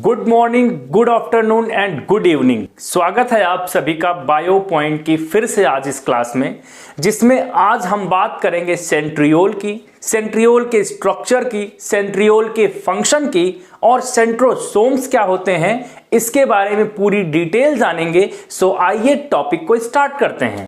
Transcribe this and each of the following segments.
Good morning, good afternoon and good evening. स्वागत है आप सभी का बायो पॉइंट की फिर से आज इस क्लास में, जिसमें आज हम बात करेंगे सेंट्रियोल की, सेंट्रियोल के स्ट्रक्चर की, सेंट्रियोल के फंक्शन की और सेंट्रोसोम्स क्या होते हैं इसके बारे में पूरी डिटेल जानेंगे। सो आइए टॉपिक को स्टार्ट करते हैं।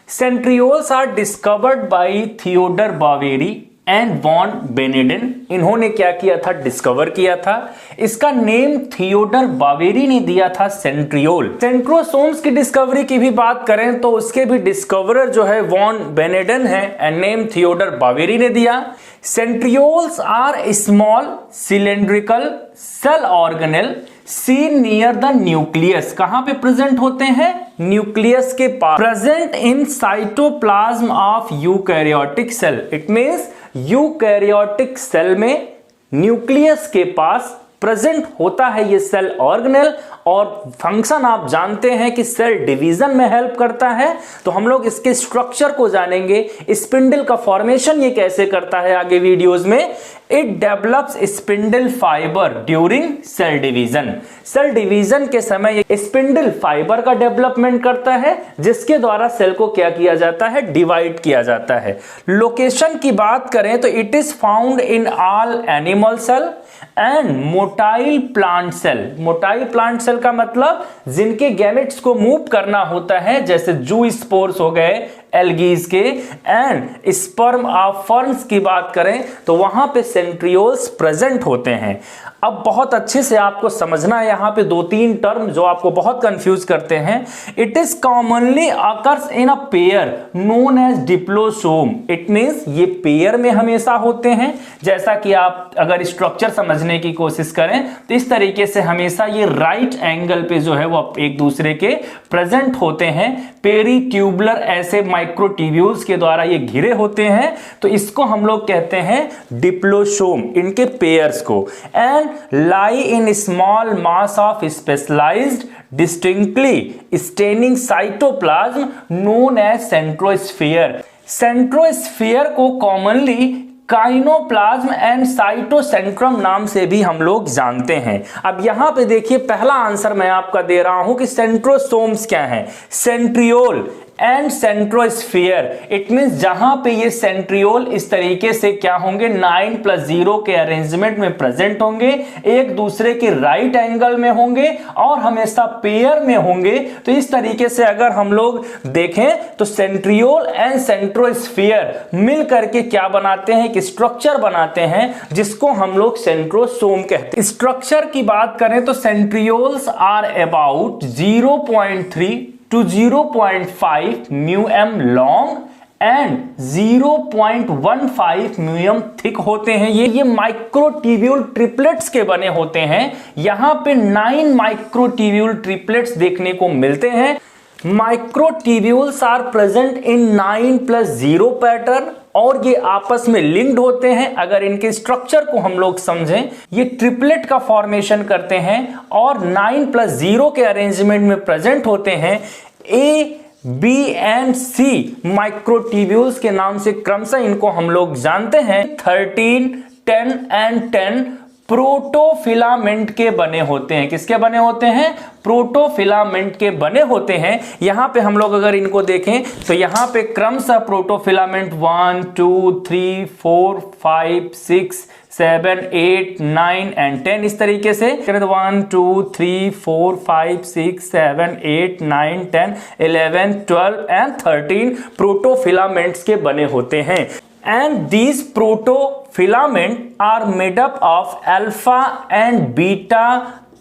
Centrioles are discovered by Theodor Boveri and von Beneden. इन्होंने क्या किया था? डिस्कवर किया था। इसका नेम थियोडर बावेरी ने दिया था सेंट्रियोल। सेंट्रोसोम्स की डिस्कवरी की भी बात करें तो उसके भी डिस्कवरर जो है वॉन बेनेडेन है एंड नेम थियोडर बावेरी ने दिया। Centrioles are small cylindrical cell organelle seen near the nucleus. कहां पे प्रेजेंट होते हैं? न्यूक्लियस के पास। Present in cytoplasm of eukaryotic cell. It means eukaryotic cell में न्यूक्लियस के पास प्रेजेंट होता है ये सेल ऑर्गेनेल। और फंक्शन आप जानते हैं कि सेल डिवीजन में हेल्प करता है। तो हम लोग इसके स्ट्रक्चर को जानेंगे, स्पिंडल का फॉर्मेशन ये कैसे करता है आगे वीडियोस में। It develops spindle fibre during cell division. Cell division के समय ये स्पिंडल फाइबर का डेवलपमेंट करता है, जिसके द्वारा सेल को क्या किया जाता है? डिवाइड किया जाता है। लोकेशन की बात करें तो it is found in all animal cell and motile plant cell. Motile plant cell का मतलब जिनके गैमेट्स को मूव करना होता है, जैसे जू स्पोर्स हो गए एल्गीज के, एंड स्पर्म ऑफ फर्न्स की बात करें तो वहां पे सेंट्रियोल्स प्रेजेंट होते हैं। अब बहुत अच्छे से आपको समझना है यहां पे दो तीन टर्म जो आपको बहुत कंफ्यूज करते हैं। It is commonly occurs in a pair known as diplosome. It means ये पेयर में हमेशा होते हैं। जैसा कि आप अगर स्ट्रक्चर समझने की कोशिश करें तो इस तरीके से हमेशा ये राइट एंगल पे जो है वो एक दूसरे के प्रेजेंट होते हैं। पेरीट्यूबुलर ऐसे माइक्रोट्यूब्यूल्स के द्वारा ये घिरे होते हैं, तो इसको हम लोग कहते हैं डिप्लोसोम, इनके पेयर्स को। And lie in small mass of specialized distinctly staining cytoplasm known as centrosphere। सेंट्रोस्फीयर को कॉमनली काइनोप्लाज्म एंड साइटोसेंट्रम नाम से भी हम लोग जानते हैं। अब यहां पे देखिए पहला आंसर मैं आपका दे रहा हूं कि सेंट्रोसोम्स क्या है? Centriole and centrosphere. It means जहां पे ये सेंट्रियोल इस तरीके से क्या होंगे? 9+0 के अरेंजमेंट में प्रेजेंट होंगे, एक दूसरे के राइट एंगल में होंगे और हमेशा पेयर में होंगे। तो इस तरीके से अगर हम लोग देखें तो सेंट्रियोल एंड सेंट्रोस्फीयर मिल करके क्या बनाते हैं? एक स्ट्रक्चर बनाते हैं जिसको हम लोग सेंट्रोसोम कहते हैं। स्ट्रक्चर की बात करें तो centrioles are about 0.3 to 0.5 μm long and 0.15 म्यूएम थिक होते हैं। ये माइक्रोट्यूब्यूल ट्रिपलेट्स के बने होते हैं। यहां पे 9 माइक्रोट्यूब्यूल ट्रिपलेट्स देखने को मिलते हैं। Microtubules are present in 9+0 pattern और ये आपस में लिंक्ड होते हैं। अगर इनके स्ट्रक्चर को हम लोग समझें, ये ट्रिपलेट का फॉर्मेशन करते हैं और 9+0 के अरेंजमेंट में प्रेजेंट होते हैं। ए, बी एंड सी माइक्रोट्यूब्यूल्स के नाम से क्रमशः इनको हम लोग जानते हैं। 13, 10 एंड 10 प्रोटोफिलामेंट के बने होते हैं। किसके बने होते हैं? प्रोटोफिलामेंट के बने होते हैं। यहां पे हम लोग अगर इनको देखें तो यहां पे क्रमशः प्रोटोफिलामेंट 1, 2, 3, 4, 5, 6, 7, 8, 9 एंड 10 इस तरीके से 1, 2, 3, 4, 5, 6, 7, 8, 9, 10, 11, 12 एंड 13 प्रोटोफिलामेंट्स के बने होते हैं। And these protofilament are made up of alpha and beta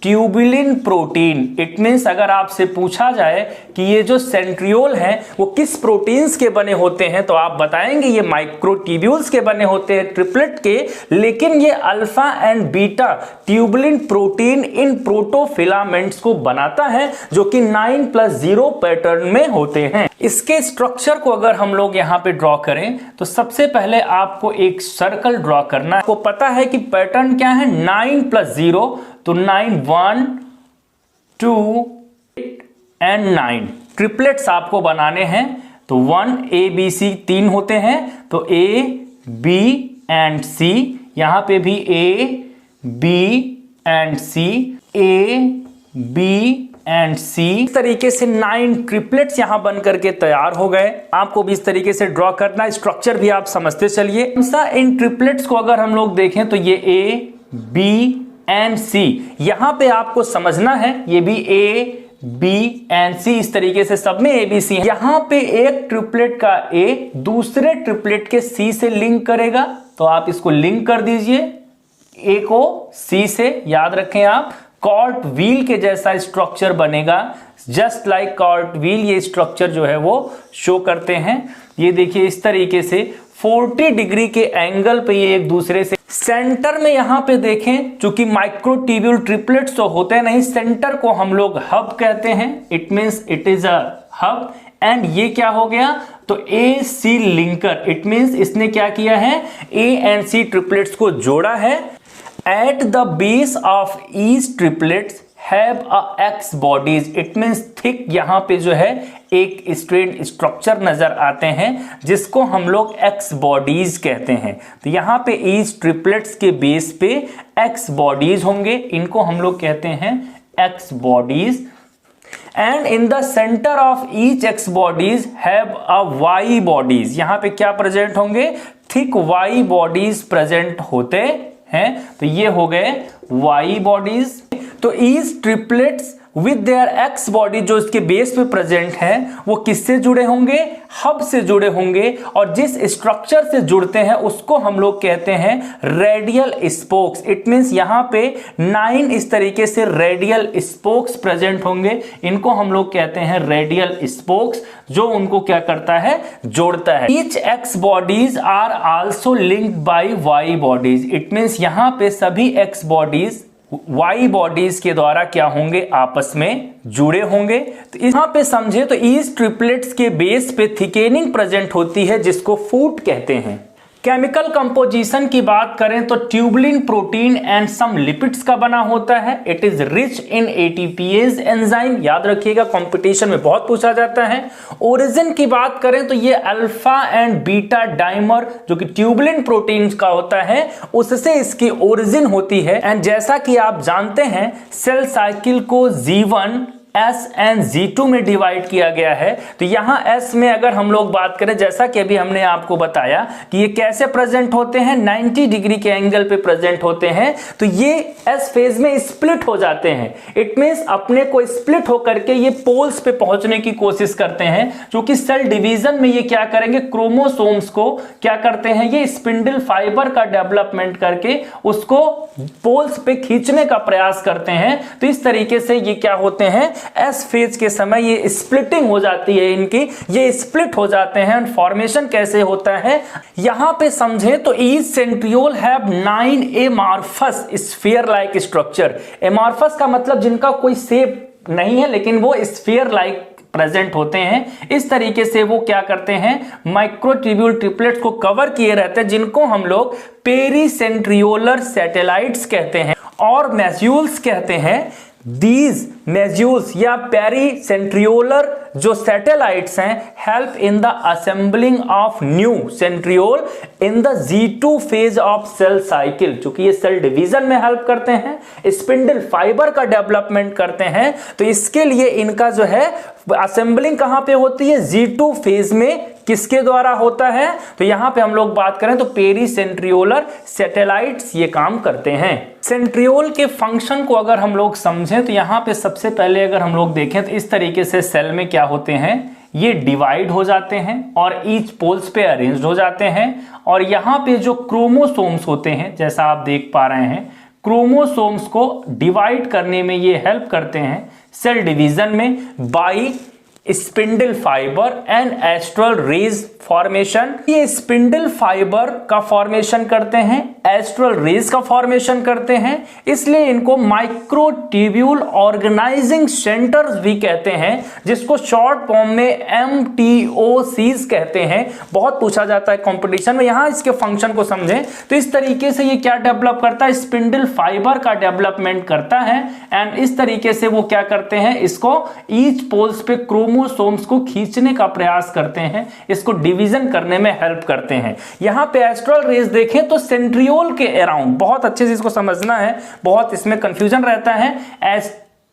tubulin protein. It means अगर आपसे पूछा जाए कि ये जो सेंट्रियोल हैं वो किस प्रोटीन्स के बने होते हैं तो आप बताएंगे ये माइक्रोट्यूब्यूल्स के बने होते हैं, ट्रिपलेट के। लेकिन ये alpha and beta tubulin protein इन प्रोटोफिलामेंट्स को बनाता है जो कि 9+0 पैटर्न में होते हैं। इसके स्ट्रक्चर को अगर हम लोग यहाँ पे ड्रॉ करें तो सबसे पहले आपको एक सर्कल ड्रॉ करना है। आपको पता है कि पैटर्न क्या है? 9+0, तो 9, 1, 2 एंड 9 ट्रिपलेट्स आपको बनाने हैं तो 1 A B C 3 होते हैं, तो A B एंड C, यहां पे भी A B and C, A B and C। इस तरीके से 9 ट्रिपलेट्स यहां बन करके तैयार हो गए। आपको भी इस तरीके से ड्रॉ करना, स्ट्रक्चर भी आप समझते चलिए। इन ट्रिपलेट्स को अगर हम लोग देखें तो ये A B एंड C, यहां पे आपको समझना है ये भी A B एंड C, इस तरीके से सब में A B C। यहां पे एक ट्रिपलेट का A दूसरे ट्रिपलेट के C से लिंक करेगा, तो आप इसको लिंक कर दीजिए A को C से। याद रखें आप, कॉर्ट व्हील के जैसा स्ट्रक्चर बनेगा, जस्ट लाइक कॉर्ट व्हील ये स्ट्रक्चर जो है वो शो करते हैं। ये देखिए इस तरीके से 40 डिग्री के एंगल पे ये एक दूसरे से, सेंटर में यहां पे देखें, चूंकि माइक्रोट्यूब्यूल ट्रिपलेट्स तो होते नहीं, सेंटर को हम लोग हब कहते हैं, it means it is a hub. And ये क्या हो गया, तो ए सी लिंकर, इट मींस इसने क्या किया है, ए एंड सी ट्रिपलेट्स को जोड़ा है। At the base of each triplets have a x bodies, it means thick, यहां पे जो है एक स्ट्रेट स्ट्रक्चर नजर आते हैं जिसको हम लोग एक्स बॉडीज कहते हैं। तो यहां पे ईच ट्रिपलेट्स के बेस पे एक्स बॉडीज होंगे, इनको हम लोग कहते हैं X bodies. And in the centre of each X bodies have a Y bodies, यहां पे क्या प्रेजेंट होंगे, थिक वाई बॉडीज प्रेजेंट होते हैं। तो ये हो गए वाई बॉडीज। तो each triplets with their x body जो इसके बेस पे प्रेजेंट है वो किससे जुड़े होंगे, हब से जुड़े होंगे, और जिस स्ट्रक्चर से जुड़ते हैं उसको हम लोग कहते हैं रेडियल स्पोक्स। इट मींस यहां पे 9 इस तरीके से रेडियल स्पोक्स प्रेजेंट होंगे, इनको हम लोग कहते हैं रेडियल स्पोक्स, जो उनको क्या करता है, जोड़ता है। Each X bodies are also linked by Y bodies, it means यहां पे सभी एक्स बॉडीज वाई बॉडीज के द्वारा क्या होंगे, आपस में जुड़े होंगे। तो यहां पे समझे तो ईच ट्रिपलेट्स के बेस पे थिकेनिंग प्रेजेंट होती है जिसको फूट कहते हैं। केमिकल कंपोजिशन की बात करें तो tubulin protein and some lipids का बना होता है। It is rich in ATPase enzyme, याद रखिएगा कंपटीशन में बहुत पूछा जाता है। ओरिजिन की बात करें तो ये अल्फा एंड बीटा डाइमर जो कि ट्यूबुलिन प्रोटीन का होता है उससे इसकी ओरिजिन होती है। एंड जैसा कि आप जानते हैं सेल साइकिल को G1 S एंड G2 में डिवाइड किया गया है। तो यहां S में अगर हम लोग बात करें, जैसा कि अभी हमने आपको बताया कि ये कैसे प्रेजेंट होते हैं, 90 डिग्री के एंगल पे प्रेजेंट होते हैं, तो ये S फेज में स्प्लिट हो जाते हैं। इट मींस अपने को स्प्लिट होकर के ये पोल्स पे पहुंचने की कोशिश करते हैं, क्योंकि सेल डिवीजन में ये क्या करेंगे, क्रोमोसोम्स को क्या करते हैं, ये स्पिंडल फाइबर का डेवलपमेंट करके उसको पोल्स पे खींचने का प्रयास करते हैं। तो इस तरीके से ये क्या होते हैं, एस फेज के समय ये स्प्लिटिंग हो जाती है इनकी, ये स्प्लिट हो जाते हैं। फॉर्मेशन कैसे होता है यहां पे समझे तो each centriole have 9 amorphous sphere like structure. Amorphous का मतलब जिनका कोई शेप नहीं है लेकिन वो स्फीयर लाइक प्रेजेंट होते हैं। इस तरीके से वो क्या करते हैं, माइक्रोट्यूब्यूल ट्रिपलेट्स को कवर किए रहते हैं, जिनको हम लोग पेरीसेंट्रियोलर सैटेलाइट्स कहते हैं और मैज्यूल्स कहते हैं। दीज मैज्यूल्स या पेरीसेंट्रियोलर जो सैटेलाइट्स हैं help in the assembling of new centriole in the G2 phase of cell cycle, क्योंकि ये सेल डिवीजन में हेल्प करते हैं, स्पिंडल फाइबर का डेवलपमेंट करते हैं। तो इसके लिए इनका जो है असेंबलिंग कहां पे होती है, G2 फेज में। किसके द्वारा होता है, तो यहां पे हम लोग बात करें तो पेरीसेंट्रियोलर सैटेलाइट्स ये काम करते हैं। सेंट्रियोल के फंक्शन को अगर हम लोग समझें तो यहां पे सबसे पहले अगर हम लोग देखें तो इस तरीके से सेल में क्या होते हैं, ये डिवाइड हो जाते हैं और ईच पोल्स पे अरेंज्ड हो जाते हैं। और यहां पे जो क्रोमोसोम्स होते हैं, जैसा आप देख पा रहे हैं, क्रोमोसोम्स को डिवाइड करने में ये हेल्प करते हैं सेल डिवीजन में by spindle fibre and astral rays formation. ये स्पिंडल फाइबर का फॉर्मेशन करते हैं, एस्ट्रल रेज का फॉर्मेशन करते हैं, इसलिए इनको माइक्रोट्यूब्यूल ऑर्गेनाइजिंग सेंटर्स भी कहते हैं, जिसको शॉर्ट फॉर्म में MTOCs कहते हैं। बहुत पूछा जाता है कंपटीशन में। यहां इसके फंक्शन को समझें तो इस तरीके से ये क्या डेवलप करता है, स्पिंडल फाइबर का डेवलपमेंट करता है। एंड इस तरीके से वो क्या करते हैं, इसको ईच पोल्स पे क्रोमो क्रोमोसोम्स को खींचने का प्रयास करते हैं, इसको डिवीजन करने में हेल्प करते हैं। यहां पे एस्ट्रल रेज देखें तो सेंट्रियोल के अराउंड, बहुत अच्छे से इसको समझना है, बहुत इसमें कंफ्यूजन रहता है।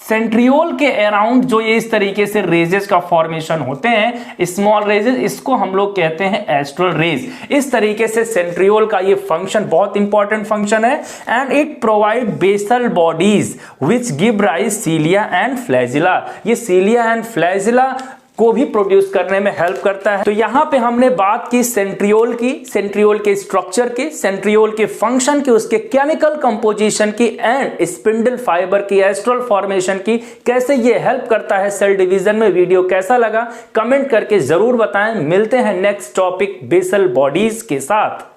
सेंट्रियोल के अराउंड जो ये इस तरीके से रेजेस का फॉर्मेशन होते हैं, स्मॉल रेजेस, इसको हम लोग कहते हैं एस्ट्रल रेज। इस तरीके से सेंट्रियोल का ये फंक्शन बहुत इंपॉर्टेंट फंक्शन है। And it provide basal bodies which give rise cilia and flagella. ये सीलिया एंड फ्लैजिला को भी प्रोड्यूस करने में हेल्प करता है। तो यहां पे हमने बात की सेंट्रियोल की, सेंट्रियोल के स्ट्रक्चर की, सेंट्रियोल के फंक्शन की, उसके केमिकल कंपोजिशन की एंड स्पिंडल फाइबर की, एस्ट्रल फॉर्मेशन की, कैसे ये हेल्प करता है सेल डिवीजन में। वीडियो कैसा लगा कमेंट करके जरूर बताएं। मिलते हैं नेक्स्ट टॉपिक बेसल बॉडीज के साथ।